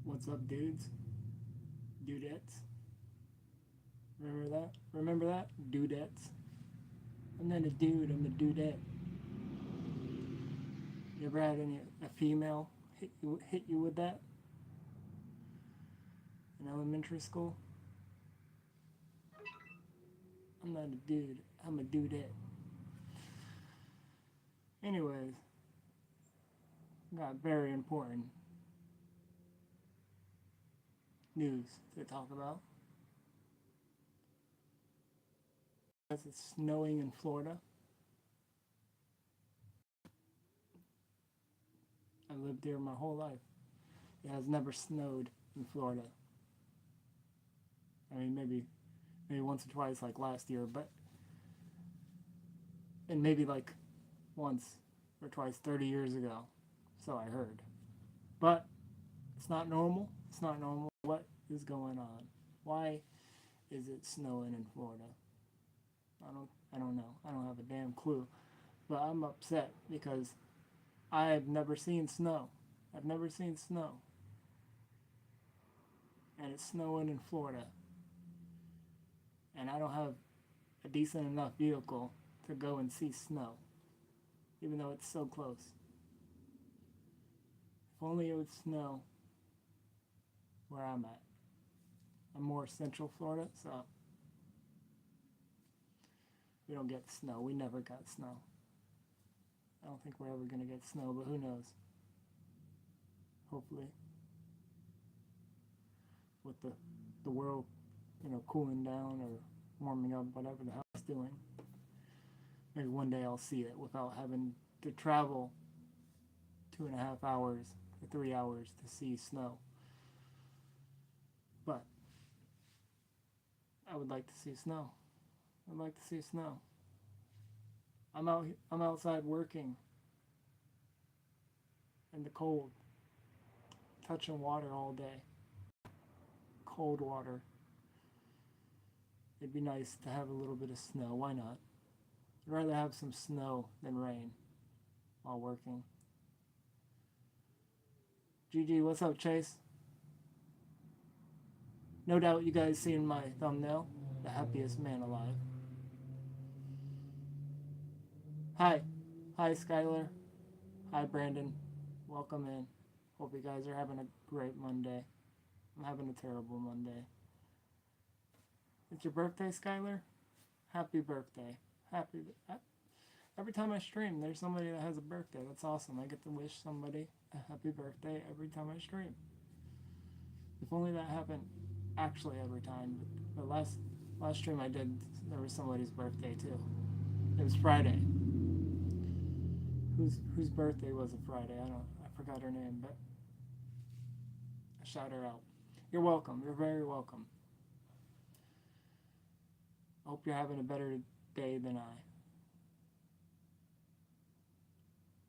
What's up, dudes? Dudettes. Remember that? Remember that? Dudettes. I'm not a dude, I'm a dudette. You ever had a female hit you with that in elementary school? I'm not a dude, I'm a dudette. Anyways, got very important news to talk about. As it's snowing in Florida. I've lived here my whole life. It has never snowed in Florida. I mean, maybe once or twice, like last year, but and maybe like once or twice 30 years ago. So I heard. But it's not normal. It's not normal. What is going on? Why is it snowing in Florida? I don't know. I don't have a damn clue. But I'm upset because I've never seen snow. I've never seen snow. And it's snowing in Florida. And I don't have a decent enough vehicle to go and see snow, even though it's so close. If only it would snow where I'm at. I'm more central Florida, so we don't get snow. We never got snow. I don't think we're ever going to get snow, but who knows? Hopefully. With the world, cooling down or warming up, whatever the hell it's doing. Maybe one day I'll see it without having to travel 2.5 hours or 3 hours to see snow. But I would like to see snow. I'd like to see snow. I'm outside working in the cold, touching water all day. Cold water. It'd be nice to have a little bit of snow. Why not? I'd rather have some snow than rain while working. GG, what's up, Chase? No doubt you guys seen my thumbnail, the happiest man alive. Hi. Hi, Skylar. Hi, Brandon. Welcome in. Hope you guys are having a great Monday. I'm having a terrible Monday. It's your birthday, Skylar? Happy birthday. Every time I stream, there's somebody that has a birthday. That's awesome. I get to wish somebody a happy birthday every time I stream. If only that happened actually every time. But last stream I did, there was somebody's birthday too. It was Friday. Whose birthday was it Friday? I forgot her name, but I shout her out. You're welcome. You're very welcome. I hope you're having a better day than I.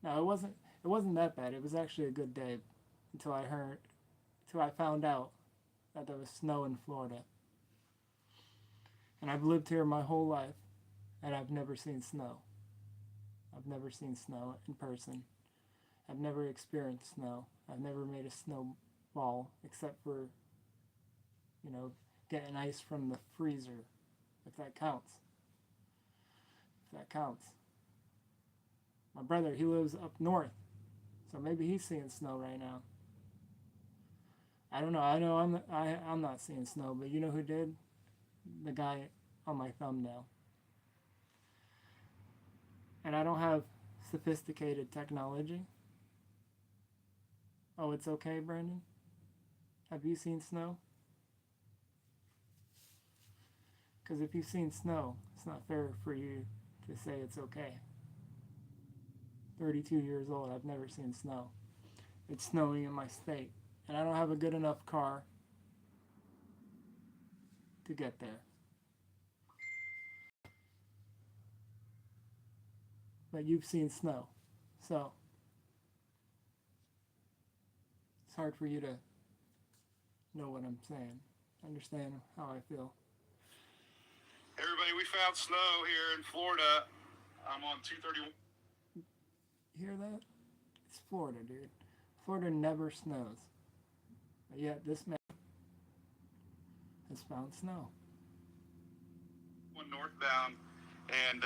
No, it wasn't that bad. It was actually a good day until I found out that there was snow in Florida. And I've lived here my whole life and I've never seen snow. I've never seen snow in person. I've never experienced snow. I've never made a snowball except for, getting ice from the freezer, if that counts. If that counts. My brother, he lives up north, so maybe he's seeing snow right now. I don't know. I know I'm not seeing snow, but you know who did? The guy on my thumbnail. And I don't have sophisticated technology. Oh, it's okay, Brandon? Have you seen snow? Because if you've seen snow, it's not fair for you to say it's okay. 32 years old, I've never seen snow. It's snowing in my state, and I don't have a good enough car to get there. But you've seen snow, so it's hard for you to know what I'm saying, understand how I feel. Everybody, we found snow here in Florida. I'm on 231. You hear that? It's Florida, dude. Florida never snows. But yet this man has found snow. One northbound, and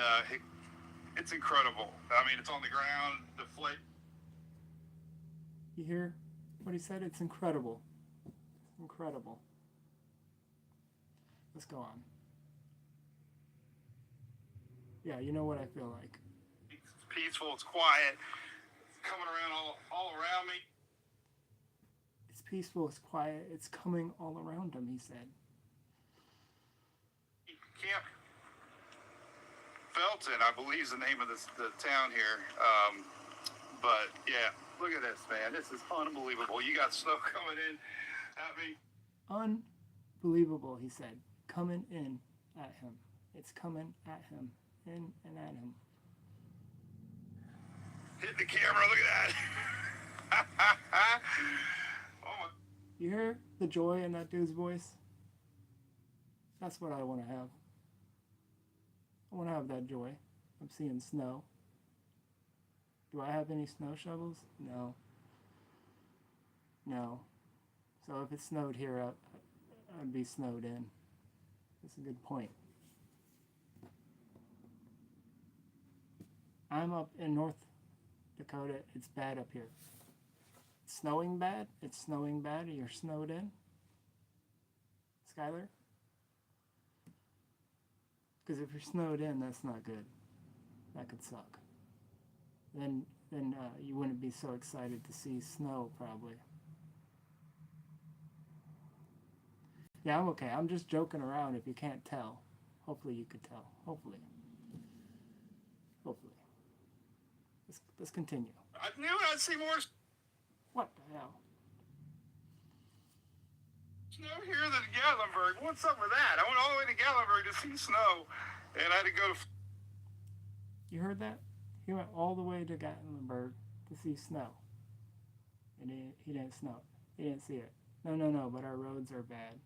it's incredible. I mean, it's on the ground, deflate. You hear what he said? It's incredible. It's incredible. Let's go on. Yeah, you know what I feel like. It's peaceful, it's quiet, it's coming around all around me. It's peaceful, it's quiet, it's coming all around him, he said. Camp Felton, I believe, is the name of the town here. But yeah, look at this, man. This is unbelievable. You got snow coming in at me. Unbelievable, he said. Coming in at him. It's coming at him. In and at him. Hit the camera, look at that. Oh, you hear the joy in that dude's voice? That's what I want to have. I want to have that joy. I'm seeing snow. Do I have any snow shovels? No. No. So if it snowed here, I'd be snowed in. That's a good point. I'm up in North Dakota. It's bad up here. It's snowing bad? It's snowing bad. You're snowed in? Skylar? Because if you're snowed in, that's not good. That could suck. Then you wouldn't be so excited to see snow, probably. Yeah, I'm okay. I'm just joking around if you can't tell. Hopefully you could tell. Hopefully. Let's continue. I knew I'd see more What the hell? snow here than Gatlinburg. What's up with that? I went all the way to Gatlinburg to see snow, and I had to go to... You heard that? He went all the way to Gatlinburg to see snow. And he didn't snow. He didn't see it. No, but our roads are bad.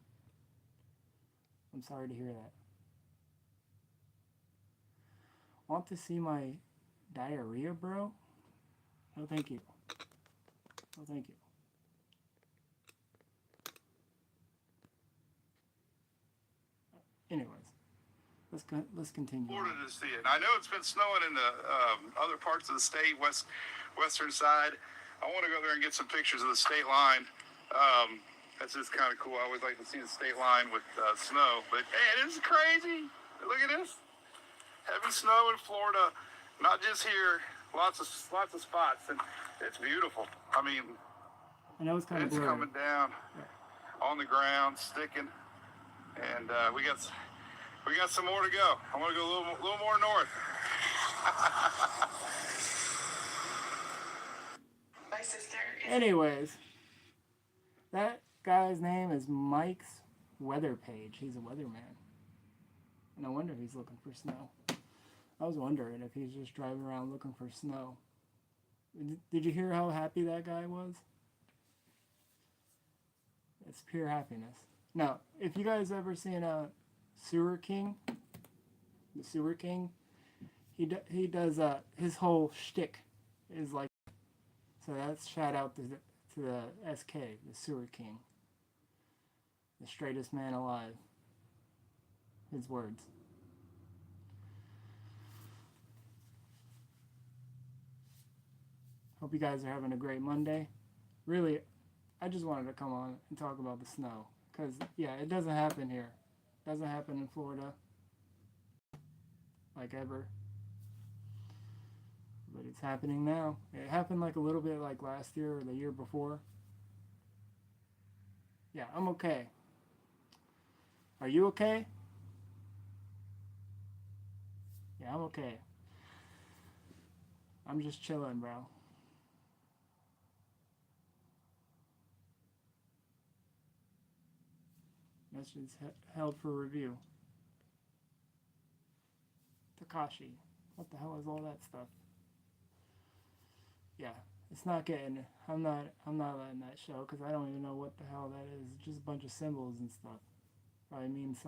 I'm sorry to hear that. Want to see my diarrhea, bro? No, thank you. No, thank you. Anyways, let's continue. Florida to see it. And I know it's been snowing in the other parts of the state, western side. I want to go there and get some pictures of the state line. That's just kind of cool. I always like to see the state line with snow. But hey, this is crazy. Look at this. Heavy snow in Florida. Not just here. Lots of spots, and it's beautiful. I mean, I know it's kind of it's blurry. coming down on the ground, sticking, and we got some more to go. I want to go a little more north. My sister is... Anyways, that guy's name is Mike's Weather Page. He's a weatherman. No wonder he's looking for snow. I was wondering if he's just driving around looking for snow. Did you hear how happy that guy was? It's pure happiness. Now, if you guys ever seen Sewer King, the Sewer King, he does his whole shtick is like, so that's shout out to the SK, the Sewer King, the straightest man alive. His words. Hope you guys are having a great Monday. Really, I just wanted to come on and talk about the snow. Because, yeah, it doesn't happen here. It doesn't happen in Florida. Like ever. But it's happening now. It happened like a little bit like last year or the year before. Yeah, I'm okay. Are you okay? Yeah, I'm okay. I'm just chilling, bro. Message held for review. Takashi. What the hell is all that stuff? Yeah, it's not getting... I'm not letting that show because I don't even know what the hell that is. It's just a bunch of symbols and stuff. Probably means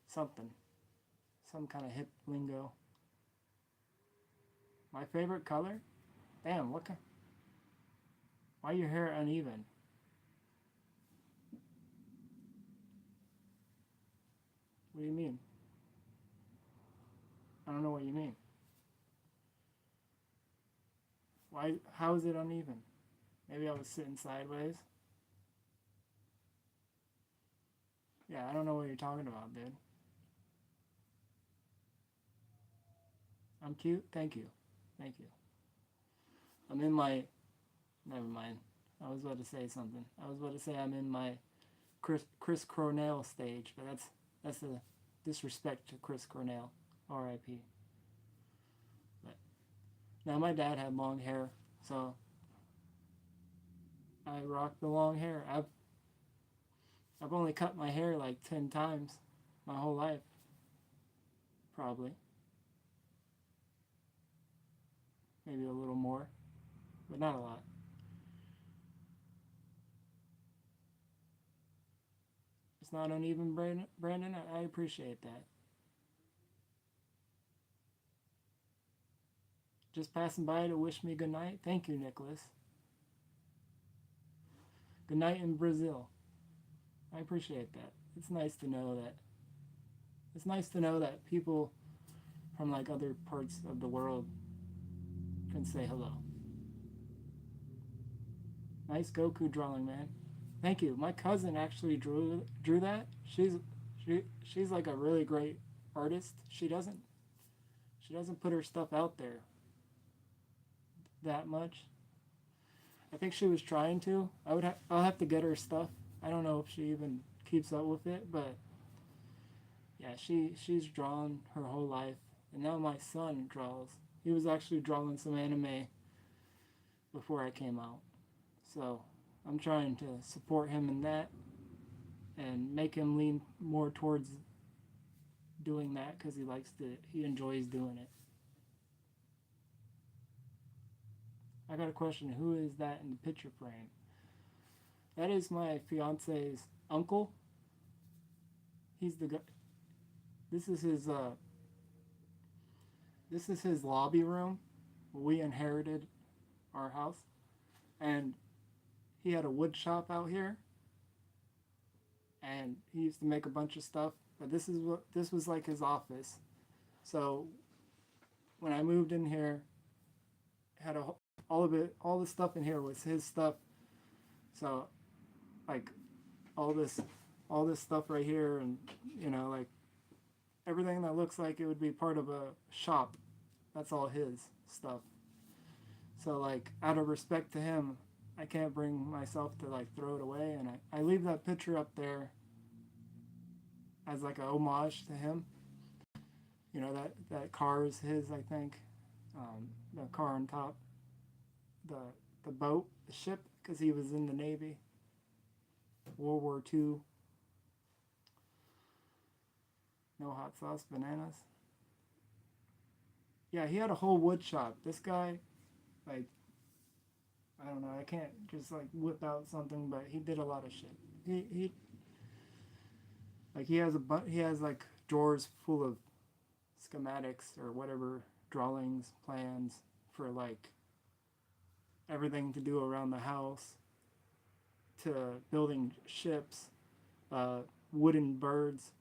something. Some kind of hip lingo. My favorite color? Damn, what kind... Why your hair uneven? What do you mean? I don't know what you mean. Why? How is it uneven? Maybe I was sitting sideways. Yeah, I don't know what you're talking about, dude. I'm cute? Thank you. Thank you. I'm in my... Never mind. I was about to say something. I was about to say I'm in my Chris Cornell stage, but that's a disrespect to Chris Cornell. R.I.P. But now my dad had long hair, so I rock the long hair. I've only cut my hair like 10 times my whole life. Probably. Maybe a little more, but not a lot. It's not uneven, Brandon. I appreciate that. Just passing by to wish me good night. Thank you, Nicholas. Good night in Brazil. I appreciate that. It's nice to know that. It's nice to know that people from like other parts of the world can say hello. Nice Goku drawing, man. Thank you. My cousin actually drew that. She's like a really great artist. She doesn't put her stuff out there that much. I think she was trying to. I'll have to get her stuff. I don't know if she even keeps up with it, but yeah, she's drawn her whole life, and now my son draws. He was actually drawing some anime before I came out, so I'm trying to support him in that and make him lean more towards doing that because he enjoys doing it. I got a question. Who is that in the picture frame? That is my fiance's uncle. He's the guy. This is his lobby room. We inherited our house, and he had a wood shop out here, and he used to make a bunch of stuff. But this was like his office. So when I moved in here, had all the stuff in here was his stuff. So like all this stuff right here, and like everything that looks like it would be part of a shop, that's all his stuff. So like out of respect to him, I can't bring myself to like throw it away, and I leave that picture up there as like a homage to him. That car is his, I think. The car on top, the boat, the ship, because he was in the Navy, World War II. No hot sauce, bananas. Yeah, he had a whole wood shop. This guy, like, I don't know, I can't just like whip out something, but he did a lot of shit. He like he has like drawers full of schematics or whatever, drawings, plans for like everything to do around the house, to building ships, wooden birds,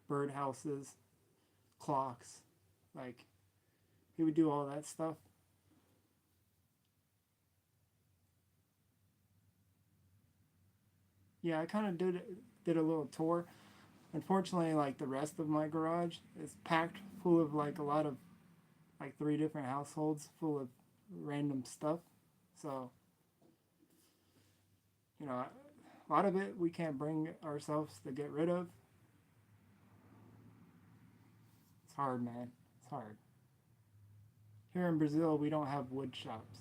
bird houses, clocks. Like he would do all that stuff. Yeah, I kind of did a little tour. Unfortunately, like the rest of my garage is packed full of like a lot of like 3 different households full of random stuff. So, a lot of it we can't bring ourselves to get rid of. It's hard, man. It's hard. Here in Brazil, we don't have wood shops.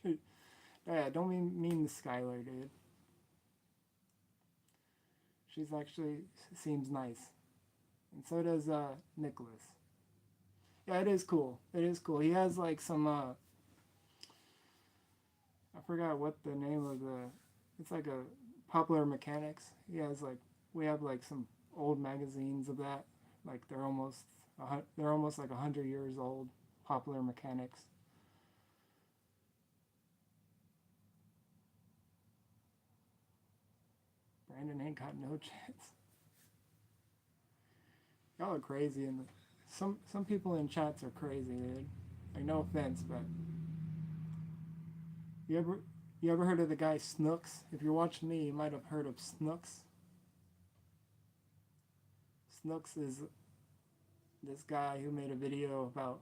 Shoot. Yeah, don't mean the Skylar, dude. She's actually seems nice. And so does Nicholas. Yeah, it is cool. It is cool. He has like some I forgot what the name of it's like a Popular Mechanics. He has like we have like some old magazines of that. Like they're almost like 100 years old. Popular Mechanics. Brandon ain't got no chance. Y'all are crazy, and some people in chats are crazy, dude. Like, no offense, but you ever heard of the guy Snooks? If you're watching me, you might have heard of Snooks. Snooks is this guy who made a video about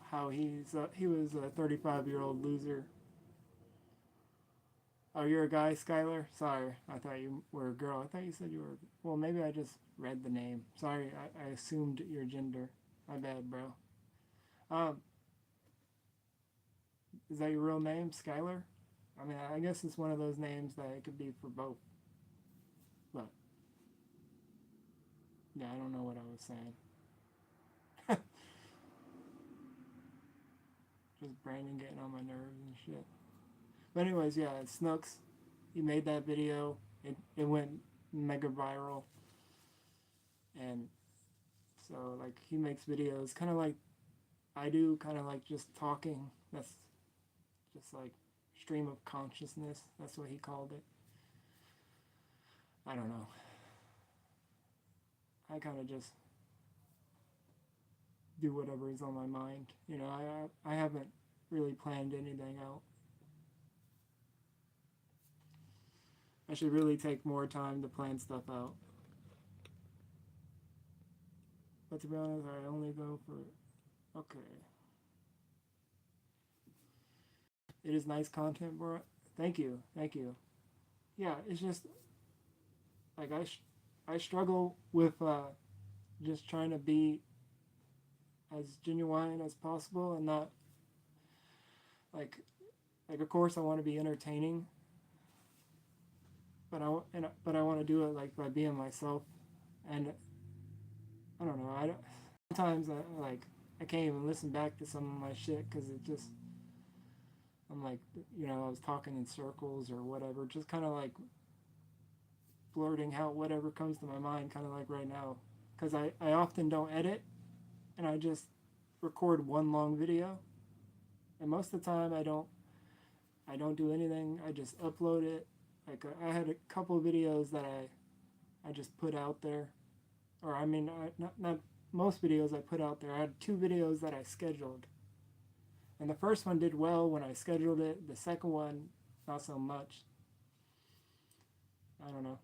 how he was a 35-year-old loser. Oh, you're a guy, Skylar? Sorry, I thought you were a girl. I thought you said you were... Well, maybe I just read the name. Sorry, I assumed your gender. My bad, bro. Is that your real name, Skylar? I mean, I guess it's one of those names that it could be for both. But, yeah, I don't know what I was saying. Just Brandon getting on my nerves and shit. But anyways, yeah, it's Snooks. He made that video. It went mega viral. And so, like, he makes videos kind of like I do, kind of like just talking. That's just like stream of consciousness. That's what he called it. I don't know. I kind of just do whatever is on my mind. You know, I haven't really planned anything out. I should really take more time to plan stuff out. But to be honest, I only go for... Okay. It is nice content, bro. Thank you. Thank you. Yeah, it's just... Like, I struggle with just trying to be as genuine as possible and not... Like of course I want to be entertaining. But I want to do it like by being myself, and I don't know. Sometimes I can't even listen back to some of my shit because it just, I'm like, you know, I was talking in circles or whatever, just kind of like blurting out whatever comes to my mind, kind of like right now, because I often don't edit, and I just record one long video, and most of the time I don't do anything. I just upload it. Like, I had a couple of videos that I just put out there. Or, I mean, not most videos I put out there. I had 2 videos that I scheduled. And the first one did well when I scheduled it. The second one, not so much. I don't know.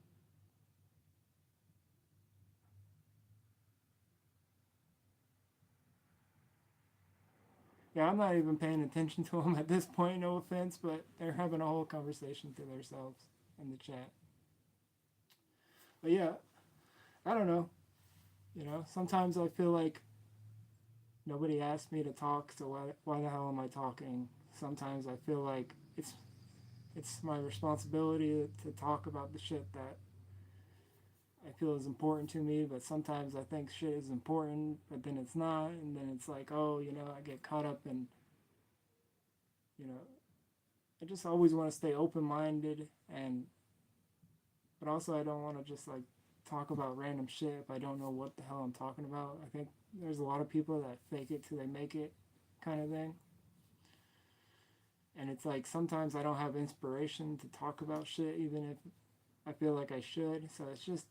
Yeah, I'm not even paying attention to them at this point, no offense, but they're having a whole conversation to themselves in the chat. But yeah, I don't know. You know, sometimes I feel like nobody asked me to talk, so why the hell am I talking? Sometimes I feel like it's my responsibility to talk about the shit that I feel is important to me, but sometimes I think shit is important, but then it's not, and then it's like, oh, you know, I get caught up in, you know, I just always want to stay open-minded, but also I don't want to just like talk about random shit if I don't know what the hell I'm talking about. I think there's a lot of people that fake it till they make it kind of thing. And it's like sometimes I don't have inspiration to talk about shit even if I feel like I should. So it's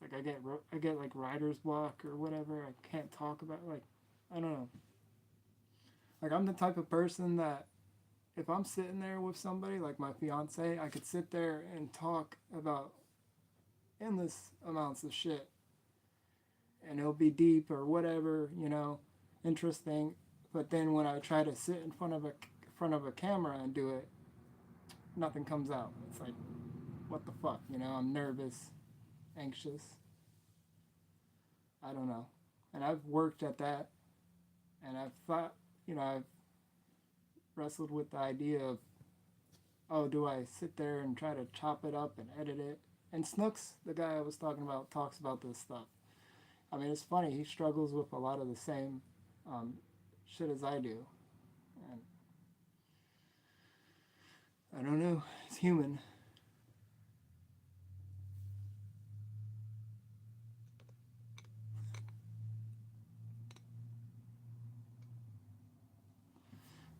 like I get like writer's block or whatever. I can't talk about, like, I don't know. Like, I'm the type of person that if I'm sitting there with somebody like my fiance, I could sit there and talk about endless amounts of shit, and it'll be deep or whatever, you know, interesting. But then when I try to sit in front of a camera and do it, nothing comes out. It's like, what the fuck, you know? I'm nervous, anxious. I don't know. And I've worked at that, and I've thought, you know, I've wrestled with the idea of, oh, do I sit there and try to chop it up and edit it? And Snooks, the guy I was talking about, talks about this stuff. I mean, it's funny. He struggles with a lot of the same shit as I do. And I don't know. It's human.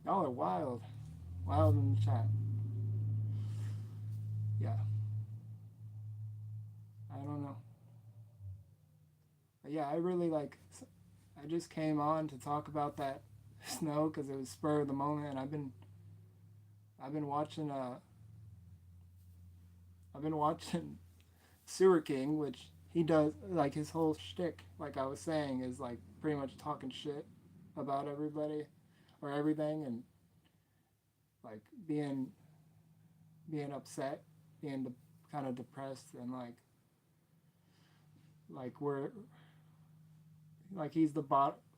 Y'all are wild. Wild in the chat. Yeah. don't know. But yeah, I really like. I just came on to talk about that snow because it was spur of the moment, and I've been watching I've been watching Sewer King, which he does like his whole shtick, like I was saying, is like pretty much talking shit about everybody or everything, and like being upset, being kind of depressed, and like we're like he's the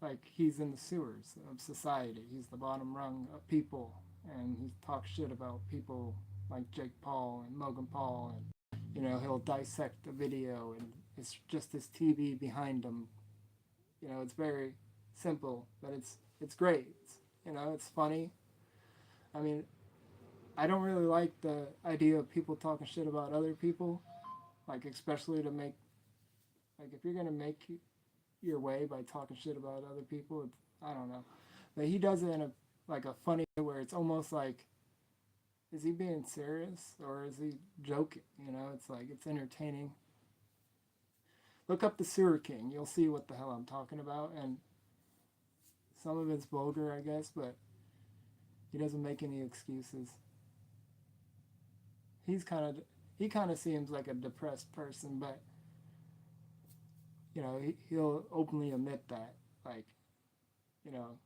like he's in the sewers of society. He's the bottom rung of people, and he talks shit about people like Jake Paul and Logan Paul, and he'll dissect the video, and it's just his TV behind him. It's very simple, but it's great. It's funny. I mean, I don't really like the idea of people talking shit about other people, like especially to make like if you're gonna make your way by talking shit about other people. I don't know, but he does it in a funny way where it's almost like, is he being serious or is he joking? It's like it's entertaining. Look up the Sewer King. You'll see what the hell I'm talking about, and some of it's vulgar, I guess, but he doesn't make any excuses. He kind of seems like a depressed person, but he'll openly admit that, like, you know,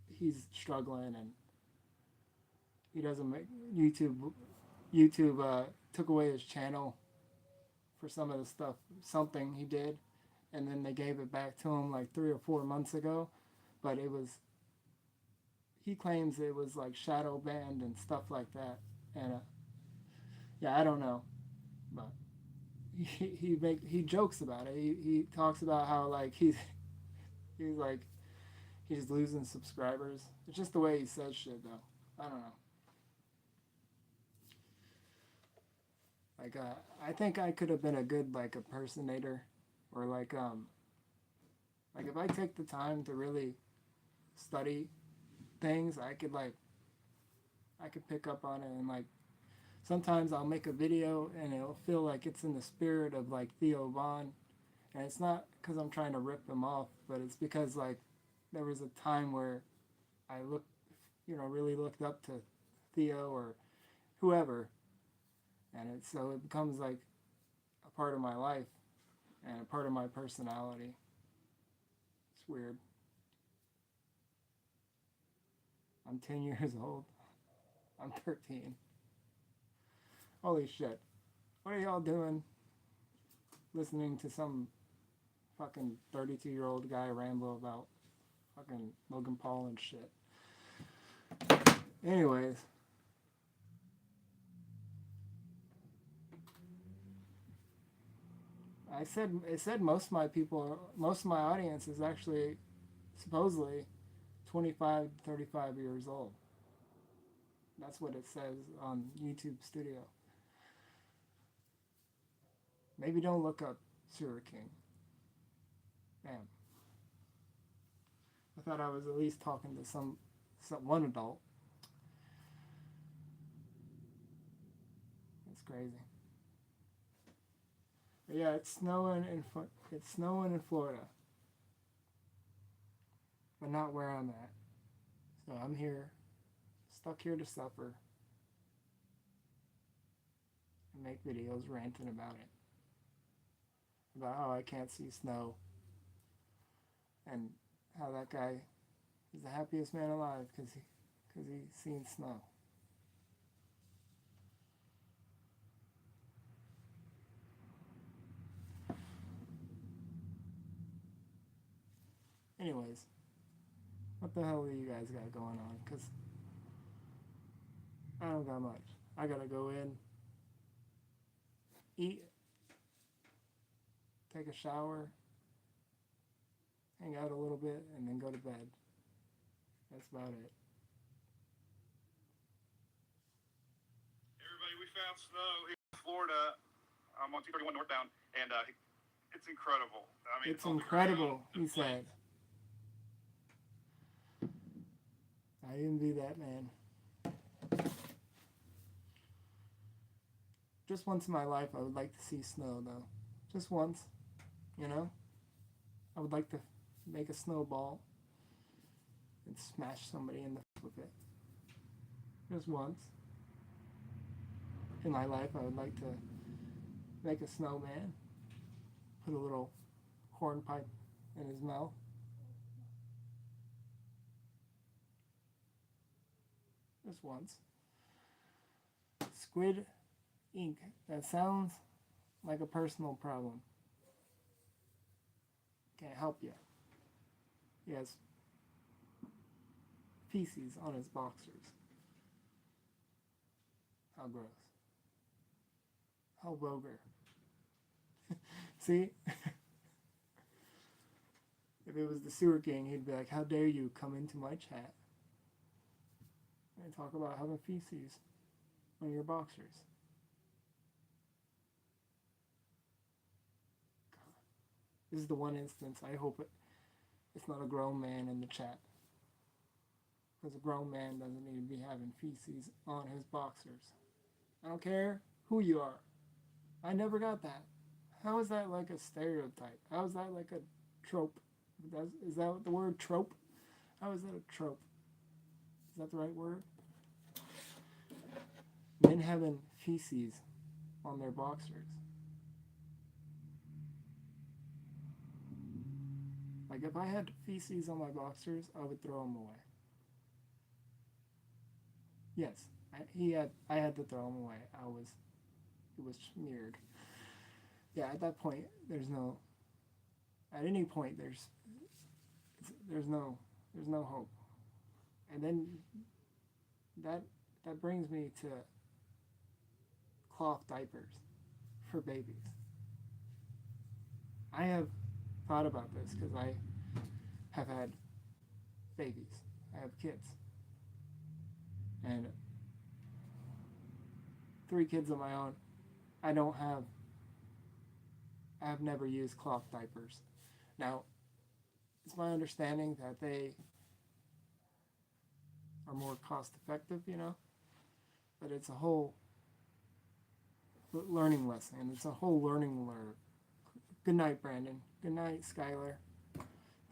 he's struggling, and he doesn't make YouTube took away his channel for some of the stuff, something he did, and then they gave it back to him like 3 or 4 months ago, but he claims it was like shadow banned and stuff like that, and yeah, I don't know, but he jokes about it. He talks about how like he's like he's losing subscribers. It's just the way he says shit, though. I don't know. Like I think I could have been a good like impersonator, or like if I take the time to really study things, I could pick up on it, and like sometimes I'll make a video and it'll feel like it's in the spirit of like Theo Von, and it's not because I'm trying to rip him off, but it's because like there was a time where I really looked up to Theo or whoever, and so it becomes like a part of my life and a part of my personality. It's weird. I'm 10 years old. I'm 13. Holy shit. What are y'all doing listening to some fucking 32-year-old guy ramble about fucking Logan Paul and shit? Anyways. It said most of my audience is actually supposedly 25 to 35 years old. That's what it says on YouTube Studio. Maybe don't look up Sewer King. Damn. I thought I was at least talking to one adult. It's crazy. But yeah, it's snowing in Florida, but not where I'm at. So I'm here, stuck here to suffer, and make videos ranting about it, about how I can't see snow, and how that guy is the happiest man alive because he's seen snow. Anyways, what the hell do you guys got going on? Because I don't got much. I gotta go in, eat, take a shower, hang out a little bit, and then go to bed. That's about it. Everybody, we found snow in Florida. I'm on 231 northbound, and it's incredible. I mean, It's incredible, he said. I envy that man. Just once in my life, I would like to see snow, though. Just once, you know? I would like to make a snowball and smash somebody in the face with it. Just once. In my life, I would like to make a snowman, put a little hornpipe in his mouth. Just once. Squid ink. That sounds like a personal problem. Can't help you. He has feces on his boxers. How gross. How vulgar. See? If it was the Sewer King, he'd be like, how dare you come into my chat and talk about having feces on your boxers. God. This is the one instance I hope it's not a grown man in the chat. Because a grown man doesn't need to be having feces on his boxers. I don't care who you are. I never got that. How is that like a stereotype? How is that like a trope? Is that the word trope? How is that a trope? Is that the right word? Men having feces on their boxers. Like if I had feces on my boxers, I would throw them away. Yes, I had to throw them away. It was smeared. Yeah, at that point, at any point, there's no hope. And then that brings me to cloth diapers for babies. I have thought about this because I have had babies. I have kids. And 3 kids of my own. I have never used cloth diapers. Now, it's my understanding that they are more cost effective, but it's a whole learning lesson. It's a whole learning curve. Good night, Brandon. Good night, Skylar.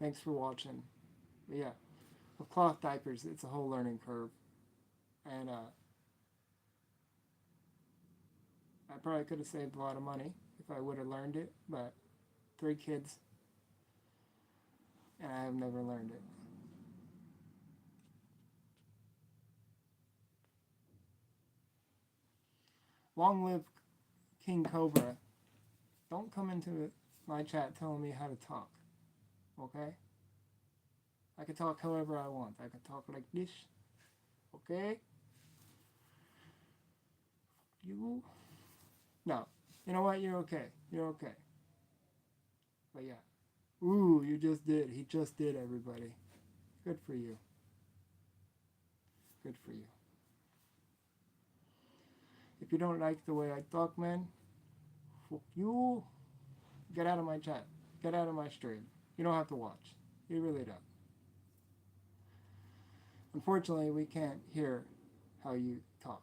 Thanks for watching. But yeah, with cloth diapers, it's a whole learning curve. And I probably could have saved a lot of money if I would have learned it, but 3 kids, and I have never learned it. Long live King Cobra. Don't come into my chat telling me how to talk, okay? I can talk however I want. I can talk like this, okay? You? No. You know what? You're okay. You're okay. But yeah. Ooh, you just did. He just did, everybody. Good for you. Good for you. If you don't like the way I talk, man, fuck you. Get out of my chat. Get out of my stream. You don't have to watch. You really don't. Unfortunately, we can't hear how you talk.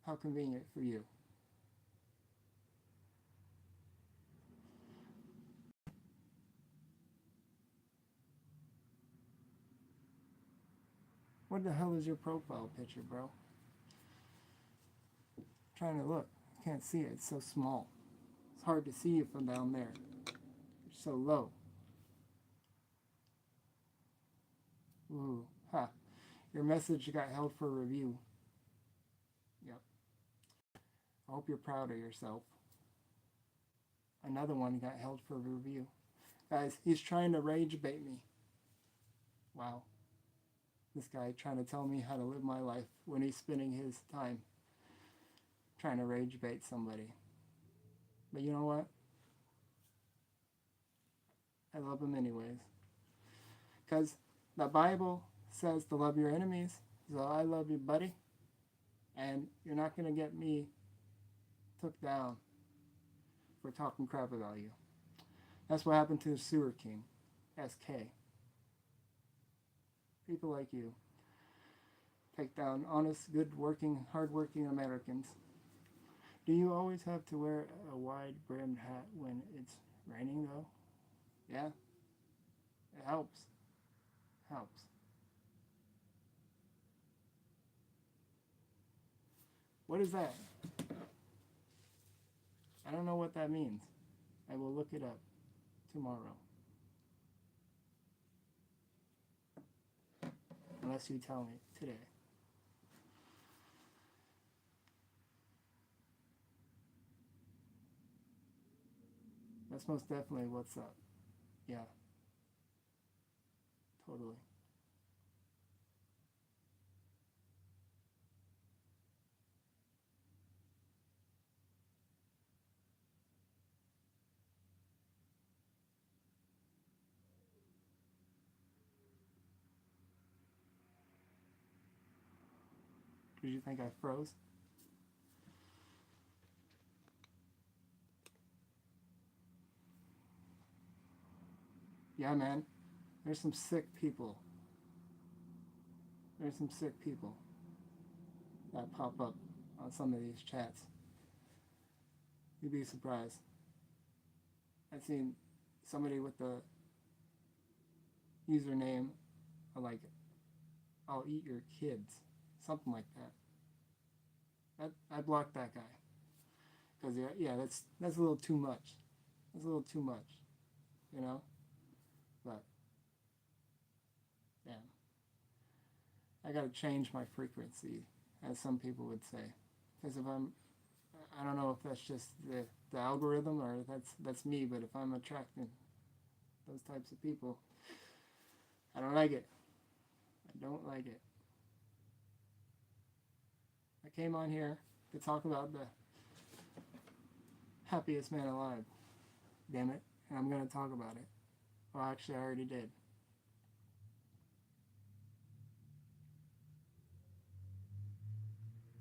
How convenient for you. What the hell is your profile picture, bro? I'm trying to look. I can't see it. It's so small. It's hard to see you from down there. You're so low. Ooh, ha. Your message got held for review. Yep. I hope you're proud of yourself. Another one got held for review. Guys, he's trying to rage bait me. Wow. This guy trying to tell me how to live my life when he's spending his time trying to rage bait somebody. But you know what? I love him anyways. Because the Bible says to love your enemies. So I love you, buddy. And you're not going to get me took down for talking crap about you. That's what happened to the Sewer King, SK. People like you take down honest, good-working, hard-working Americans. Do you always have to wear a wide brimmed hat when it's raining though? Yeah, it helps. Helps. What is that? I don't know what that means. I will look it up tomorrow. Unless you tell me today. That's most definitely what's up. Yeah. Totally. Did you think I froze? Yeah, man. There's some sick people. There's some sick people that pop up on some of these chats. You'd be surprised. I've seen somebody with the username like, I'll eat your kids. Something like that. I blocked that guy. Because, yeah, that's a little too much. That's a little too much. You know? But, damn. I gotta change my frequency, as some people would say. Because if I don't know if that's just the algorithm or that's me, but if I'm attracting those types of people, I don't like it. I don't like it. I came on here to talk about the Happiest Man Alive. Damn it. And I'm going to talk about it. Well, actually, I already did.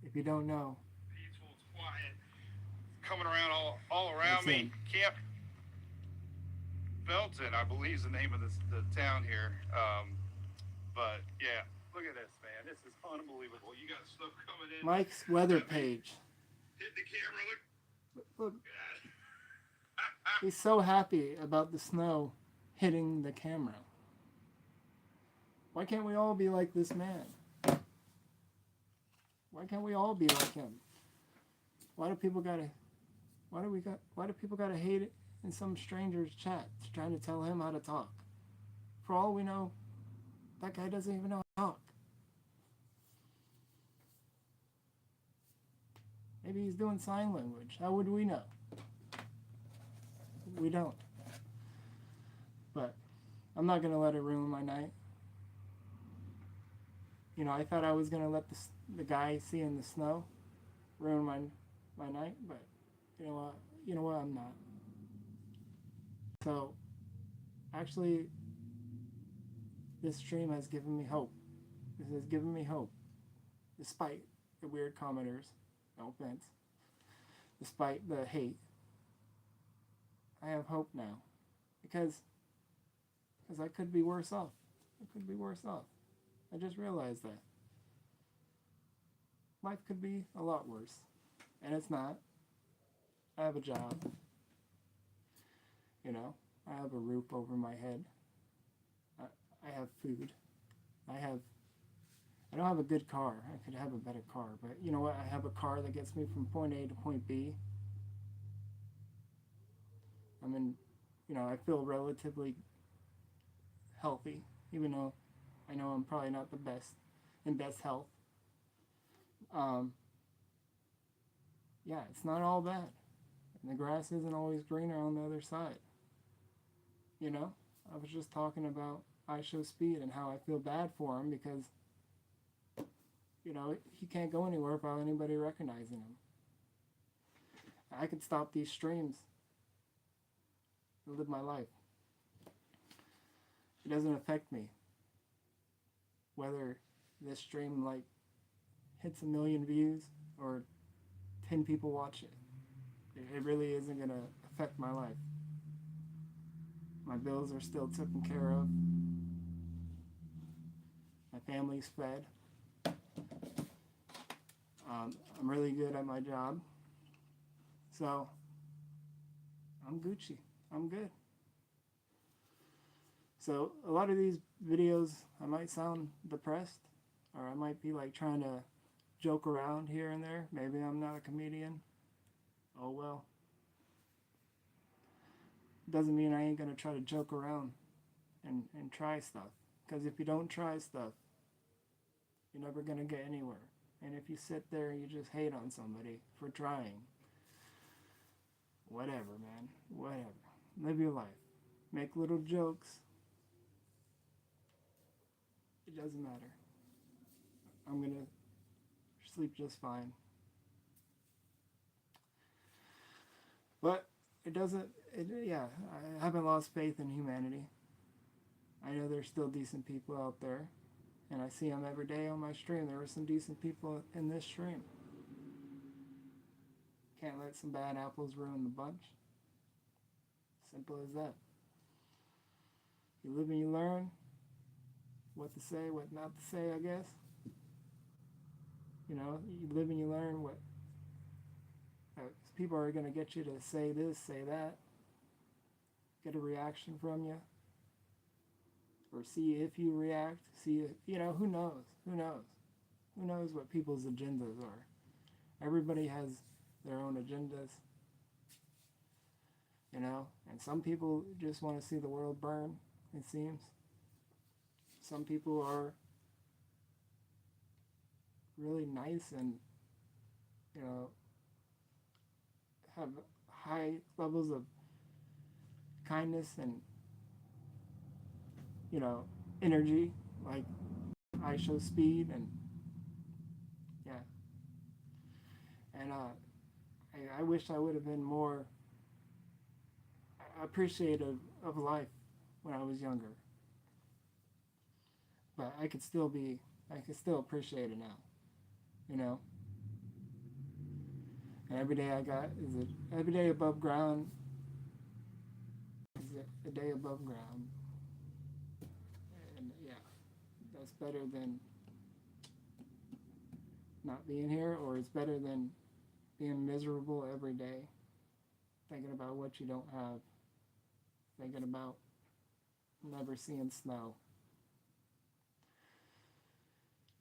If you don't know, Peaceful, it's quiet. Coming around all around me. Camp Belton, I believe, is the name of the town here. But yeah, look at this, man. This is unbelievable. You got snow coming in. Mike's weather page. Hit the camera. Look. He's so happy about the snow hitting the camera. Why can't we all be like this man? Why can't we all be like him? Why do people gotta hate it in some stranger's chat trying to tell him how to talk? For all we know, that guy doesn't even know how to talk. Maybe he's doing sign language. How would we know? We don't. But I'm not going to let it ruin my night. You know, I thought I was going to let the guy seeing the snow ruin my night, but you know what, I'm not. So, actually, this stream has given me hope. This has given me hope. Despite the weird commenters, no offense, despite the hate, I have hope now. Because I could be worse off. I could be worse off. I just realized that. Life could be a lot worse. And it's not. I have a job. You know, I have a roof over my head. I have food. I don't have a good car. I could have a better car. But you know what? I have a car that gets me from point A to point B. I feel relatively healthy, even though I know I'm probably not the best in best health. Yeah, it's not all bad. And the grass isn't always greener on the other side. You know, I was just talking about I Show Speed and how I feel bad for him because, you know, he can't go anywhere without anybody recognizing him. I could stop these streams and live my life. It doesn't affect me whether this stream like hits 1 million views or 10 people watch it. It really isn't going to affect my life. My bills are still taken care of. My family's fed. I'm really good at my job. So, I'm Gucci. I'm good. So, a lot of these videos, I might sound depressed, or I might be like trying to joke around here and there. Maybe I'm not a comedian. Oh well. Doesn't mean I ain't gonna try to joke around and try stuff. Because if you don't try stuff, you're never gonna get anywhere. And if you sit there and you just hate on somebody for trying, whatever, man. Whatever. Live your life. Make little jokes. It doesn't matter. I'm gonna sleep just fine. But it doesn't, yeah, I haven't lost faith in humanity. I know there's still decent people out there, and I see them every day on my stream. There were some decent people in this stream. Can't let some bad apples ruin the bunch. Simple as that. You live and you learn what to say, what not to say, I guess. You know, you live and you learn what people are going to get you to say this, say that, get a reaction from you, or see if you react, see if, you know, who knows? Who knows what people's agendas are? Everybody has their own agendas, you know, and some people just want to see the world burn, it seems. Some people are really nice and, you know, have high levels of kindness and, you know, energy, like I show speed, and yeah. And I wish I would have been more appreciative of life when I was younger. But I could still appreciate it now, you know. And every day every day above ground is a day above ground. And yeah, that's better than not being here, or it's better than being miserable every day, thinking about what you don't have, thinking about never seeing snow.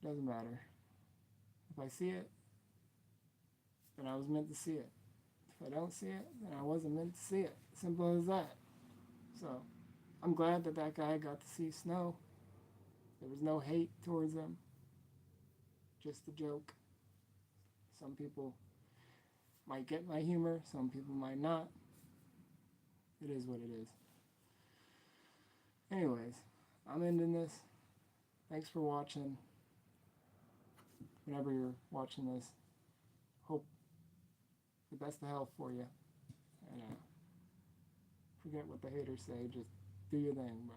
Doesn't matter. If I see it, then I was meant to see it. If I don't see it, then I wasn't meant to see it. Simple as that. So, I'm glad that guy got to see snow. There was no hate towards him. Just a joke. Some people might get my humor, some people might not. It is what it is. Anyways, I'm ending this. Thanks for watching. Whenever you're watching this, hope the best of health for you. And forget what the haters say, just do your thing, bro.